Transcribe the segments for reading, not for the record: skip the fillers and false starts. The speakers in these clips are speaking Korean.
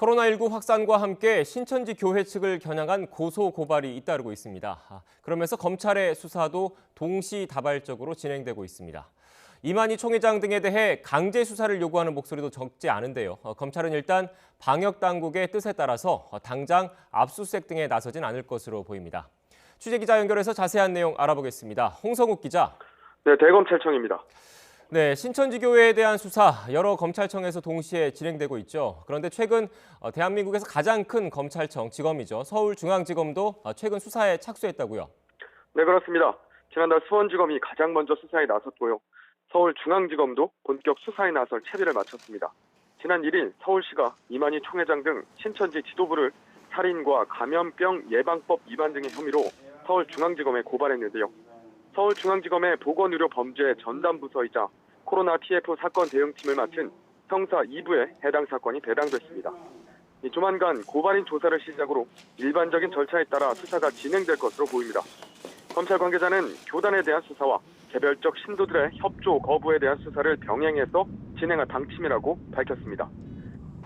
코로나19 확산과 함께 신천지 교회 측을 겨냥한 고소 고발이 잇따르고 있습니다. 그러면서 검찰의 수사도 동시다발적으로 진행되고 있습니다. 이만희 총회장 등에 대해 강제 수사를 요구하는 목소리도 적지 않은데요. 검찰은 일단 방역 당국의 뜻에 따라서 당장 압수수색 등에 나서진 않을 것으로 보입니다. 취재기자 연결해서 자세한 내용 알아보겠습니다. 홍성욱 기자. 네, 대검찰청입니다. 네, 신천지 교회에 대한 수사 여러 검찰청에서 동시에 진행되고 있죠. 그런데 최근 대한민국에서 가장 큰 검찰청, 지검이죠. 서울중앙지검도 최근 수사에 착수했다고요. 네, 그렇습니다. 지난달 수원지검이 가장 먼저 수사에 나섰고요. 서울중앙지검도 본격 수사에 나설 채비를 마쳤습니다. 지난 1일 서울시가 이만희 총회장 등 신천지 지도부를 살인과 감염병 예방법 위반 등의 혐의로 서울중앙지검에 고발했는데요. 서울중앙지검의 보건의료범죄 전담부서이자 코로나 TF 사건 대응팀을 맡은 형사 2부에 해당 사건이 배당됐습니다. 조만간 고발인 조사를 시작으로 일반적인 절차에 따라 수사가 진행될 것으로 보입니다. 검찰 관계자는 교단에 대한 수사와 개별적 신도들의 협조 거부에 대한 수사를 병행해서 진행할 방침이라고 밝혔습니다.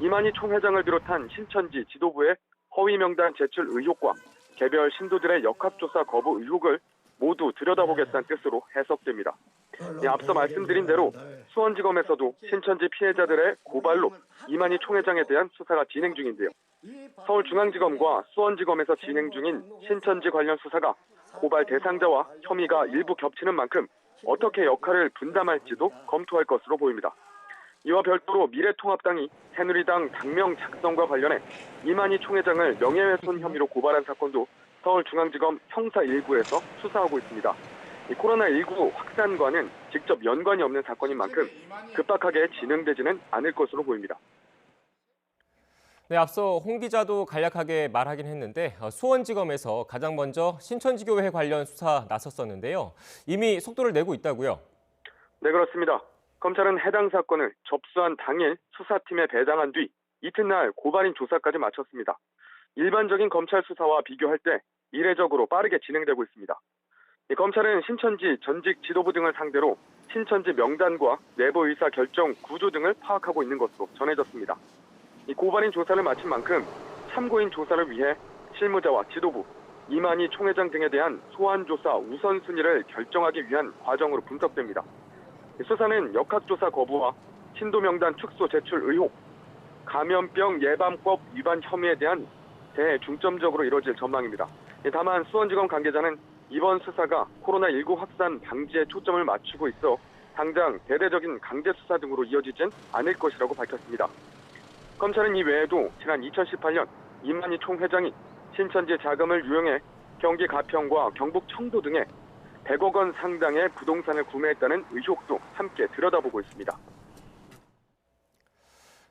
이만희 총회장을 비롯한 신천지 지도부의 허위 명단 제출 의혹과 개별 신도들의 역학조사 거부 의혹을 모두 들여다보겠다는 뜻으로 해석됩니다. 앞서 말씀드린 대로 수원지검에서도 신천지 피해자들의 고발로 이만희 총회장에 대한 수사가 진행 중인데요. 서울중앙지검과 수원지검에서 진행 중인 신천지 관련 수사가 고발 대상자와 혐의가 일부 겹치는 만큼 어떻게 역할을 분담할지도 검토할 것으로 보입니다. 이와 별도로 미래통합당이 새누리당 당명 작성과 관련해 이만희 총회장을 명예훼손 혐의로 고발한 사건도 서울중앙지검 형사 1부에서 수사하고 있습니다. 코로나19 확산과는 직접 연관이 없는 사건인 만큼 급박하게 진행되지는 않을 것으로 보입니다. 네, 앞서 홍 기자도 간략하게 말하긴 했는데 수원지검에서 가장 먼저 신천지교회 관련 수사 나섰었는데요. 이미 속도를 내고 있다고요? 네, 그렇습니다. 검찰은 해당 사건을 접수한 당일 수사팀에 배당한 뒤 이튿날 고발인 조사까지 마쳤습니다. 일반적인 검찰 수사와 비교할 때 이례적으로 빠르게 진행되고 있습니다. 검찰은 신천지 전직 지도부 등을 상대로 신천지 명단과 내부 의사 결정 구조 등을 파악하고 있는 것으로 전해졌습니다. 고발인 조사를 마친 만큼 참고인 조사를 위해 실무자와 지도부, 이만희 총회장 등에 대한 소환 조사 우선순위를 결정하기 위한 과정으로 분석됩니다. 수사는 역학조사 거부와 신도 명단 축소 제출 의혹, 감염병 예방법 위반 혐의에 대한 대중점적으로 이뤄질 전망입니다. 다만 수원지검 관계자는 이번 수사가 코로나19 확산 방지에 초점을 맞추고 있어 당장 대대적인 강제 수사 등으로 이어지진 않을 것이라고 밝혔습니다. 검찰은 이 외에도 지난 2018년 이만희 총회장이 신천지 자금을 유용해 경기 가평과 경북 청도 등에 100억 원 상당의 부동산을 구매했다는 의혹도 함께 들여다보고 있습니다.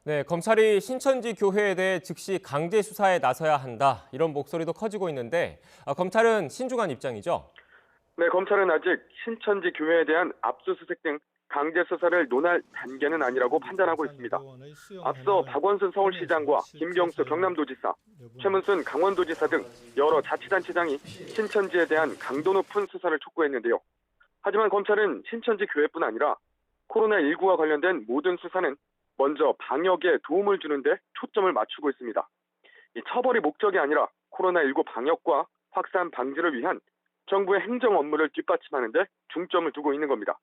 네, 검찰이 신천지 교회에 대해 즉시 강제 수사에 나서야 한다, 이런 목소리도 커지고 있는데 검찰은 신중한 입장이죠? 네, 검찰은 아직 신천지 교회에 대한 압수수색 등 강제 수사를 논할 단계는 아니라고 판단하고 있습니다. 앞서 박원순 서울시장과 김경수 경남도지사, 최문순 강원도지사 등 여러 자치단체장이 신천지에 대한 강도 높은 수사를 촉구했는데요. 하지만 검찰은 신천지 교회뿐 아니라 코로나19와 관련된 모든 수사는 먼저 방역에 도움을 주는 데 초점을 맞추고 있습니다. 이 처벌이 목적이 아니라 코로나19 방역과 확산 방지를 위한 정부의 행정 업무를 뒷받침하는 데 중점을 두고 있는 겁니다.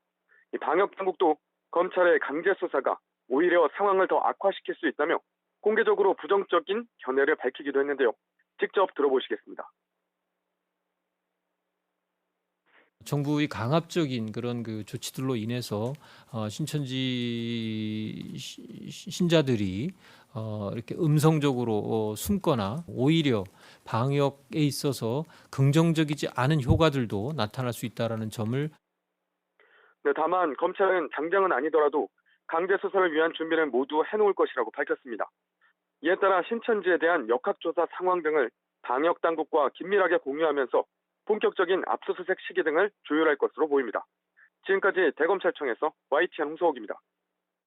이 방역 당국도 검찰의 강제 수사가 오히려 상황을 더 악화시킬 수 있다며 공개적으로 부정적인 견해를 밝히기도 했는데요. 직접 들어보시겠습니다. 정부의 강압적인 그런 조치들로 인해서 신천지 신자들이 이렇게 음성적으로 숨거나 오히려 방역에 있어서 긍정적이지 않은 효과들도 나타날 수 있다는 점을. 네, 다만 검찰은 당장은 아니더라도 강제 수사를 위한 준비는 모두 해놓을 것이라고 밝혔습니다. 이에 따라 신천지에 대한 역학조사 상황 등을 방역 당국과 긴밀하게 공유하면서 본격적인 압수수색 시기 등을 조율할 것으로 보입니다. 지금까지 대검찰청에서 YTN 홍서욱입니다.